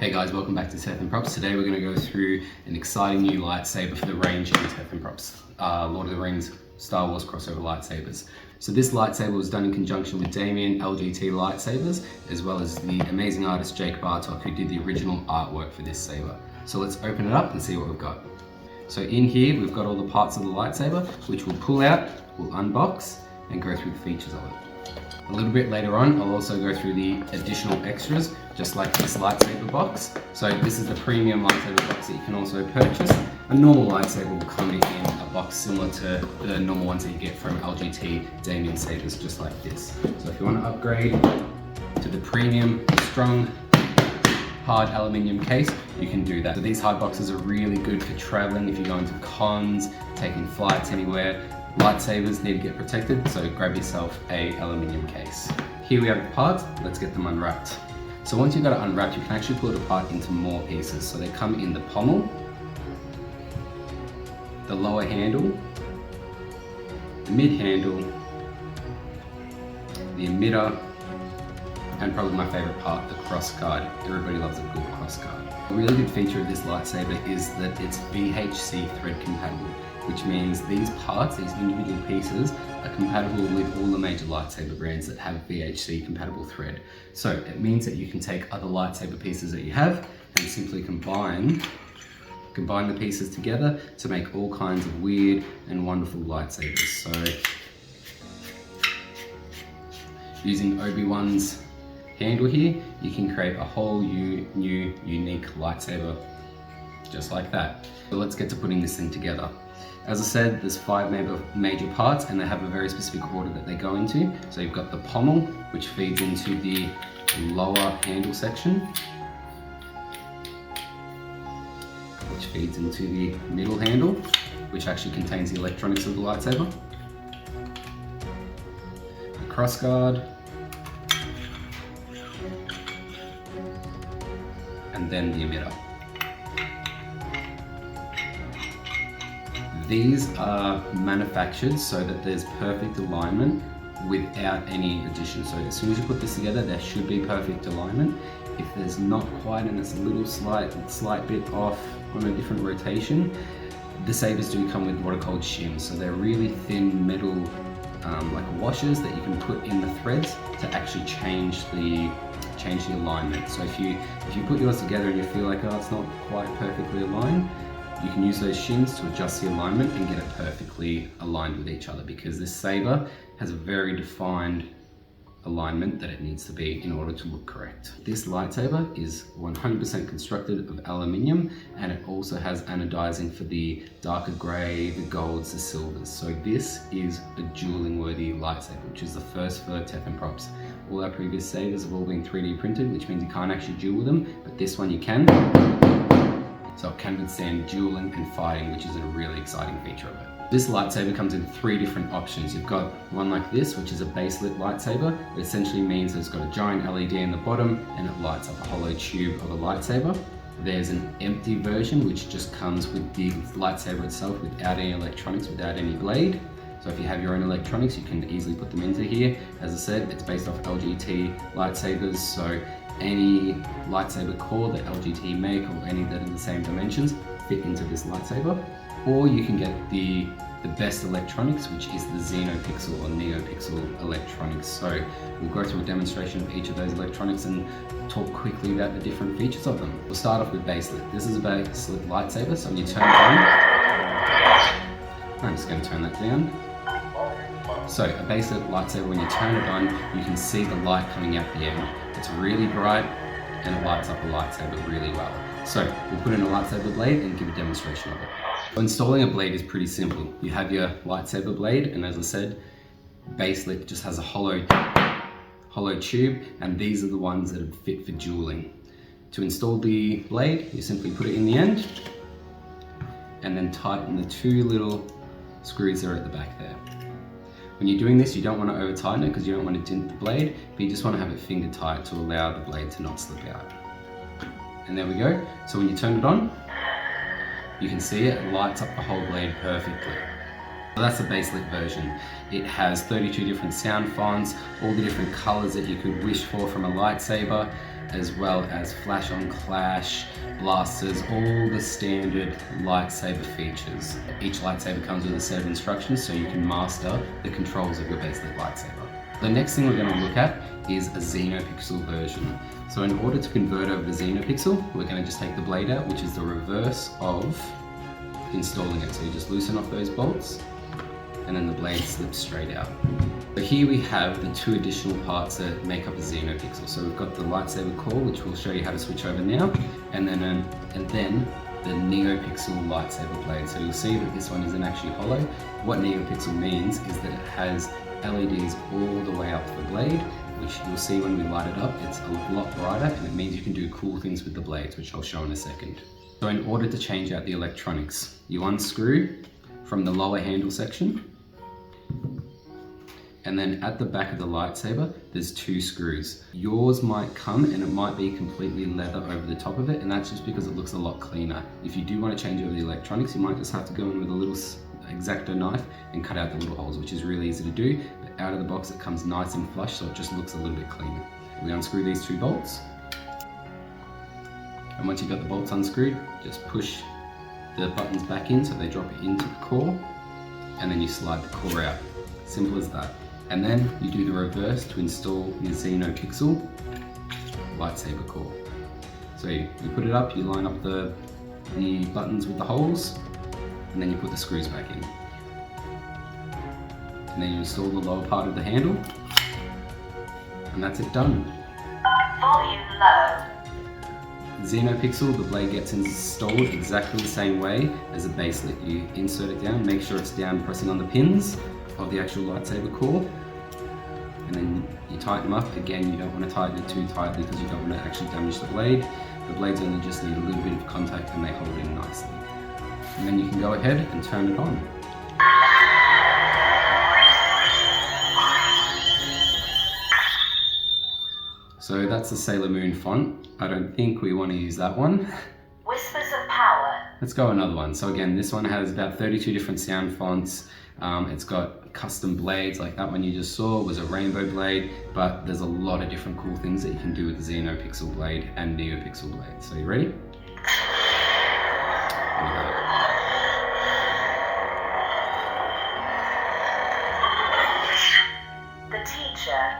Hey guys, welcome back to Tethan Props. Today we're going to go through an exciting new lightsaber for the range in Tethan Props. Lord of the Rings, Star Wars crossover lightsabers. So this lightsaber was done in conjunction with Damien LGT Lightsabers, as well as the amazing artist Jake Bartok, who did the original artwork for this saber. So let's open it up and see what we've got. So in here we've got all the parts of the lightsaber, which we'll pull out, we'll unbox, and go through the features of it. A little bit later on, I'll also go through the additional extras, just like this lightsaber box. So this is the premium lightsaber box that you can also purchase. A normal lightsaber will come in a box similar to the normal ones that you get from LGT Damien sabers, just like this. So if you want to upgrade to the premium, strong, hard aluminium case, you can do that. So these hard boxes are really good for traveling if you're going to cons, taking flights anywhere. Lightsabers need to get protected, so grab yourself a aluminium case. Here we have the parts, let's get them unwrapped. So once you've got it unwrapped, you can actually pull it apart into more pieces. So they come in the pommel, the lower handle, the mid handle, the emitter, and probably my favorite part, the cross guard. Everybody loves a good cross guard. A really good feature of this lightsaber is that it's VHC thread compatible, which means these parts, these individual pieces, are compatible with all the major lightsaber brands that have VHC compatible thread. So it means that you can take other lightsaber pieces that you have and simply combine the pieces together to make all kinds of weird and wonderful lightsabers. So using Obi-Wan's handle here, you can create a whole new unique lightsaber just like that. So let's get to putting this thing together. As I said, there's 5 major parts and they have a very specific order that they go into. So you've got the pommel, which feeds into the lower handle section, which feeds into the middle handle, which actually contains the electronics of the lightsaber, the crossguard, and then the emitter. These are manufactured so that there's perfect alignment without any addition. So as soon as you put this together, there should be perfect alignment. If there's not quite and it's a little slight bit off on a different rotation, the sabers do come with what are called shims. So they're really thin metal like washers that you can put in the threads to actually change the alignment. So if you put yours together and you feel like, oh, it's not quite perfectly aligned, you can use those shims to adjust the alignment and get it perfectly aligned with each other, because this saber has a very defined alignment that it needs to be in order to look correct. This lightsaber is 100% constructed of aluminium, and it also has anodizing for the darker gray, the golds, the silvers. So this is a dueling worthy lightsaber, which is the first for Tethan Props. All our previous sabers have all been 3D printed, which means you can't actually duel with them, but this one you can. So it can withstand dueling and fighting, which is a really exciting feature of it. This lightsaber comes in 3 different options. You've got one like this, which is a Baselit lightsaber. It essentially means it's got a giant LED in the bottom and it lights up a hollow tube of a lightsaber. There's an empty version, which just comes with the lightsaber itself without any electronics, without any blade. So if you have your own electronics, you can easily put them into here. As I said, it's based off LGT lightsabers, so any lightsaber core that LGT make or any that are the same dimensions fit into this lightsaber. Or you can get the best electronics, which is the xenopixel or neopixel electronics. So we'll go through a demonstration of each of those electronics and talk quickly about the different features of them. We'll start off with Baselit. This is a Baselit lightsaber, so when you turn it on, I'm just going to turn that down. So a Baselit lightsaber, when you turn it on, you can see the light coming out the end. It's really bright and it lights up a lightsaber really well. So we'll put in a lightsaber blade and give a demonstration of it. Installing a blade is pretty simple. You have your lightsaber blade, and as I said, Baselit just has a hollow tube, and these are the ones that are fit for dueling. To install the blade, you simply put it in the end and then tighten the 2 little screws that are at the back there. When you're doing this, you don't want to over tighten it because you don't want to dent the blade, but you just want to have it finger tight to allow the blade to not slip out. And there we go. So when you turn it on, you can see it lights up the whole blade perfectly. So that's the Baselit version. It has 32 different sound fonts, all the different colors that you could wish for from a lightsaber. as well as flash on clash, blasters, all the standard lightsaber features. Each lightsaber comes with a set of instructions so you can master the controls of your Baselit lightsaber. The next thing we're going to look at is a xenopixel version. So in order to convert over to xenopixel, we're going to just take the blade out, which is the reverse of installing it. So you just loosen off those bolts and then the blade slips straight out. So here we have the two additional parts that make up a xenopixel. So we've got the lightsaber core, which we'll show you how to switch over now, and then the neopixel lightsaber blade. So you'll see that this one isn't actually hollow. What neopixel means is that it has LEDs all the way up the blade, which you'll see when we light it up. It's a lot brighter, and it means you can do cool things with the blades, which I'll show in a second. So in order to change out the electronics, you unscrew from the lower handle section, and then at the back of the lightsaber, there's two screws. Yours might come and it might be completely leather over the top of it, and that's just because it looks a lot cleaner. If you do want to change over the electronics, you might just have to go in with a little X-Acto knife and cut out the little holes, which is really easy to do, but out of the box it comes nice and flush, so it just looks a little bit cleaner. We unscrew these two bolts, and once you've got the bolts unscrewed, just push the buttons back in so they drop into the core, and then you slide the core out. Simple as that. And then you do the reverse to install your xenopixel lightsaber core. So you put it up, you line up the buttons with the holes, and then you put the screws back in. And then you install the lower part of the handle, and that's it done. Volume low. xenopixel, the blade gets installed exactly the same way as a Baselit. You insert it down, make sure it's down pressing on the pins of the actual lightsaber core, and then you tighten them up. Again, you don't want to tighten it too tightly because you don't want to actually damage the blade. The blades only just need a little bit of contact and they hold in nicely. And then you can go ahead and turn it on. So that's the Sailor Moon font. I don't think we want to use that one. Whispers of power. Let's go another one. So again, this one has about 32 different sound fonts. It's got custom blades, like that one you just saw was a rainbow blade, but there's a lot of different cool things that you can do with the xenopixel blade and neopixel blade. So you ready? Here we go. The teacher.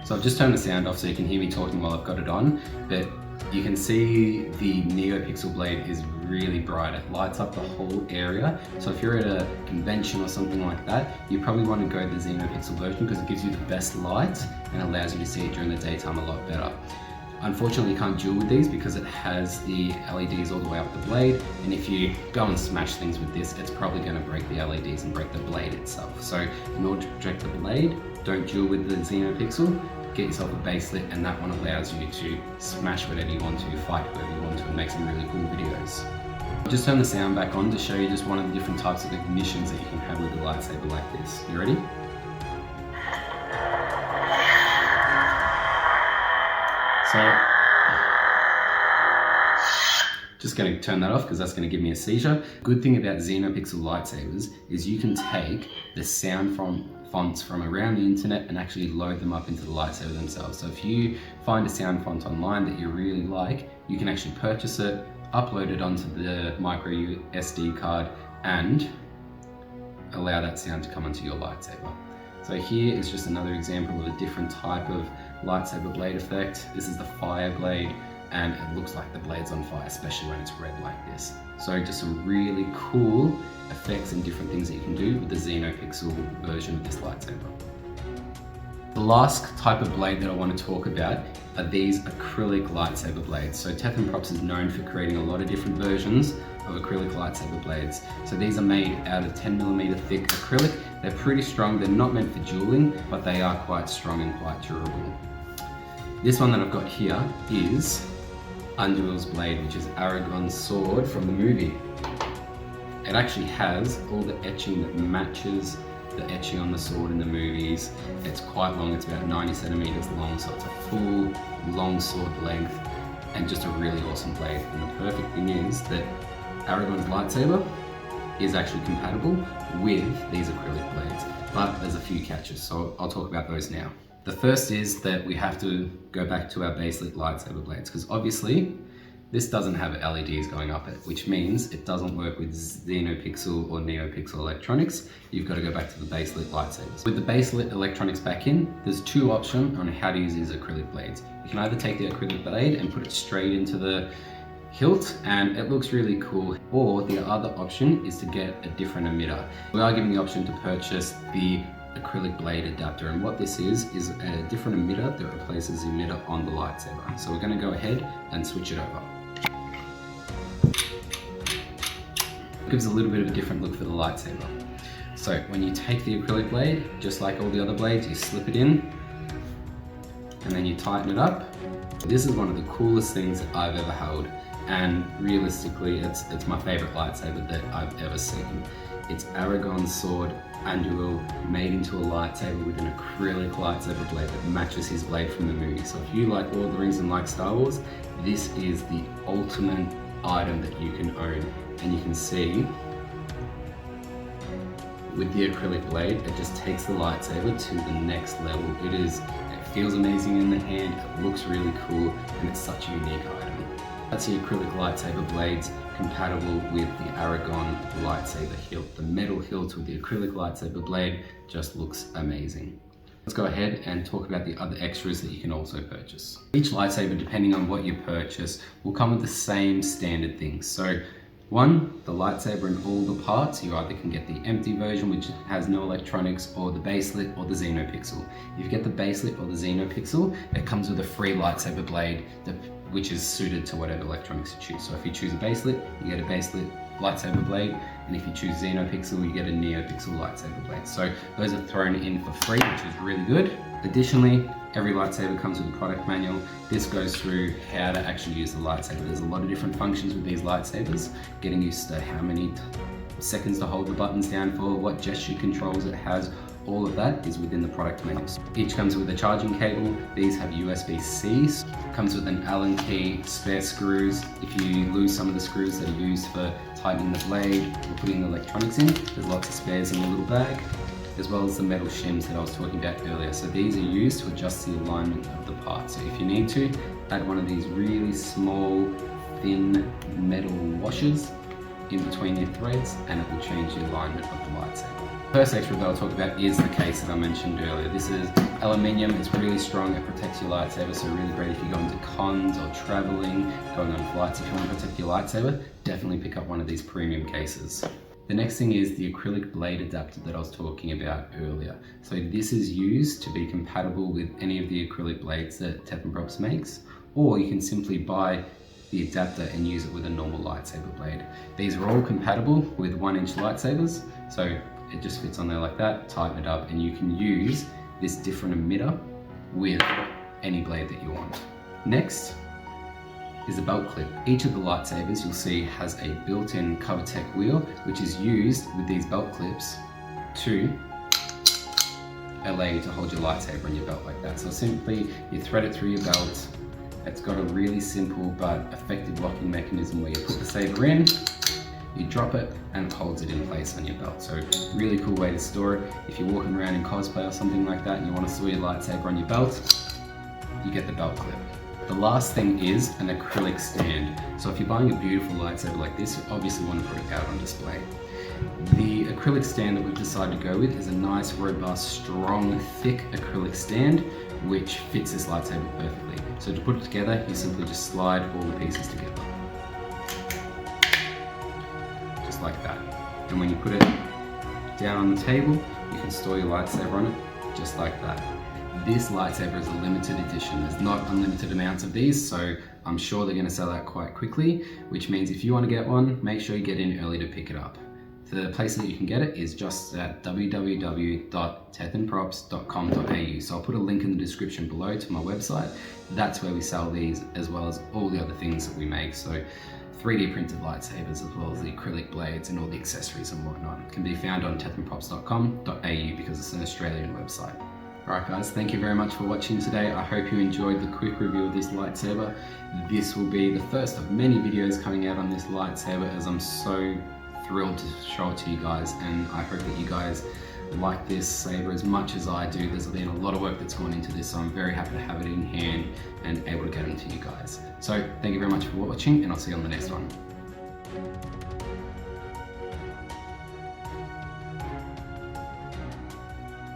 So I've just turned the sound off so you can hear me talking while I've got it on, but you can see the neopixel blade is really bright. It lights up the whole area. So if you're at a convention or something like that, you probably want to go the xenopixel version because it gives you the best light and allows you to see it during the daytime a lot better. Unfortunately, you can't duel with these because it has the LEDs all the way up the blade, and if you go and smash things with this, it's probably going to break the LEDs and break the blade itself. So in order to protect the blade, don't duel with the xenopixel, get yourself a Baselit, and that one allows you to smash whatever you want to, fight whoever you want to, and make some really cool videos. I'll just turn the sound back on to show you just one of the different types of ignitions that you can have with the lightsaber like this. You ready? So, just going to turn that off because that's going to give me a seizure. Good thing about xenopixel lightsabers is you can take the sound from fonts from around the internet and actually load them up into the lightsaber themselves. So if you find a sound font online that you really like, you can actually purchase it, upload it onto the micro SD card, and allow that sound to come onto your lightsaber. So here is just another example of a different type of lightsaber blade effect. This is the fire blade, and it looks like the blade's on fire, especially when it's red like this. So just some really cool effects and different things that you can do with the xenopixel version of this lightsaber. The last type of blade that I want to talk about are these acrylic lightsaber blades. So Tethan Props is known for creating a lot of different versions of acrylic lightsaber blades. So these are made out of 10mm thick acrylic. They're pretty strong. They're not meant for dueling, but they are quite strong and quite durable. This one that I've got here is Unduel's blade, which is Aragorn's sword from the movie. It actually has all the etching that matches the etching on the sword in the movies. It's quite long, it's about 90 centimeters long, so it's a full long sword length and just a really awesome blade. And the perfect thing is that Aragorn's lightsaber is actually compatible with these acrylic blades, but there's a few catches, so I'll talk about those now. The first is that we have to go back to our Baselit lightsaber blades, because obviously this doesn't have LEDs going up it, which means it doesn't work with xenopixel or neopixel electronics. You've got to go back to the Baselit lightsabers. With the Baselit electronics back in, there's two options on how to use these acrylic blades. You can either take the acrylic blade and put it straight into the hilt and it looks really cool, or the other option is to get a different emitter. We are giving the option to purchase the acrylic blade adapter, and what this is a different emitter that replaces the emitter on the lightsaber. So we're going to go ahead and switch it over. It gives a little bit of a different look for the lightsaber. So when you take the acrylic blade, just like all the other blades, you slip it in and then you tighten it up. This is one of the coolest things that I've ever held, and realistically it's my favorite lightsaber that I've ever seen. It's Aragorn's sword Duelling made into a lightsaber with an acrylic lightsaber blade that matches his blade from the movie. So if you like Lord of the Rings and like Star Wars, this is the ultimate item that you can own. And you can see with the acrylic blade, it just takes the lightsaber to the next level. It feels amazing in the hand, it looks really cool, and it's such a unique item. That's the acrylic lightsaber blades compatible with the Aragorn lightsaber hilt. The metal hilt with the acrylic lightsaber blade just looks amazing. Let's go ahead and talk about the other extras that you can also purchase. Each lightsaber, depending on what you purchase, will come with the same standard things. So one, the lightsaber and all the parts, you either can get the empty version which has no electronics, or the Baselit or the xenopixel. If you get the Baselit or the xenopixel, it comes with a free lightsaber blade which is suited to whatever electronics you choose. So if you choose a Baselit, you get a Baselit lightsaber blade, and if you choose xenopixel, you get a neopixel lightsaber blade. So those are thrown in for free, which is really good. Additionally, every lightsaber comes with a product manual. This goes through how to actually use the lightsaber. There's a lot of different functions with these lightsabers, getting used to how many seconds to hold the buttons down for, what gesture controls it has. All of that is within the product manuals. Each comes with a charging cable. These have USB-C. Comes with an Allen key, spare screws. If you lose some of the screws that are used for tightening the blade or putting the electronics in, there's lots of spares in the little bag, as well as the metal shims that I was talking about earlier. So these are used to adjust the alignment of the part. So if you need to, add one of these really small, thin metal washers in between your threads, and it will change the alignment of the lightsaber. First extra that I'll talk about is the case that I mentioned earlier. This is aluminium, it's really strong, it protects your lightsaber, so really great if you're going to cons or traveling, going on flights. If you want to protect your lightsaber, definitely pick up one of these premium cases. The next thing is the acrylic blade adapter that I was talking about earlier. So this is used to be compatible with any of the acrylic blades that Tethan Props makes, or you can simply buy the adapter and use it with a normal lightsaber blade. These are all compatible with 1-inch lightsabers, so it just fits on there like that, tighten it up, and you can use this different emitter with any blade that you want. Next is a belt clip. Each of the lightsabers you'll see has a built-in CoverTech wheel, which is used with these belt clips to allow you to hold your lightsaber in your belt like that. So simply you thread it through your belt. It's got a really simple but effective locking mechanism where you put the saber in, you drop it, and it holds it in place on your belt. So really cool way to store it. If you're walking around in cosplay or something like that and you want to store your lightsaber on your belt, you get the belt clip. The last thing is an acrylic stand. So if you're buying a beautiful lightsaber like this, you obviously want to put it out on display. The acrylic stand that we've decided to go with is a nice, robust, strong, thick acrylic stand which fits this lightsaber perfectly. So to put it together, you simply just slide all the pieces together. Just like that. And when you put it down on the table, you can store your lightsaber on it just like that. This lightsaber is a limited edition. There's not unlimited amounts of these, so I'm sure they're going to sell out quite quickly, which means if you want to get one, make sure you get in early to pick it up. The place that you can get it is just at www.tethanprops.com.au. So I'll put a link in the description below to my website. That's where we sell these, as well as all the other things that we make. So 3D printed lightsabers, as well as the acrylic blades and all the accessories and whatnot. It can be found on tethanprops.com.au because it's an Australian website. Alright guys, thank you very much for watching today. I hope you enjoyed the quick review of this lightsaber. This will be the first of many videos coming out on this lightsaber, as I'm so thrilled to show it to you guys, and I hope that you guys like this saber as much as I do. There's been a lot of work that's gone into this, so I'm very happy to have it in hand and able to get it to you guys. So thank you very much for watching, and I'll see you on the next one.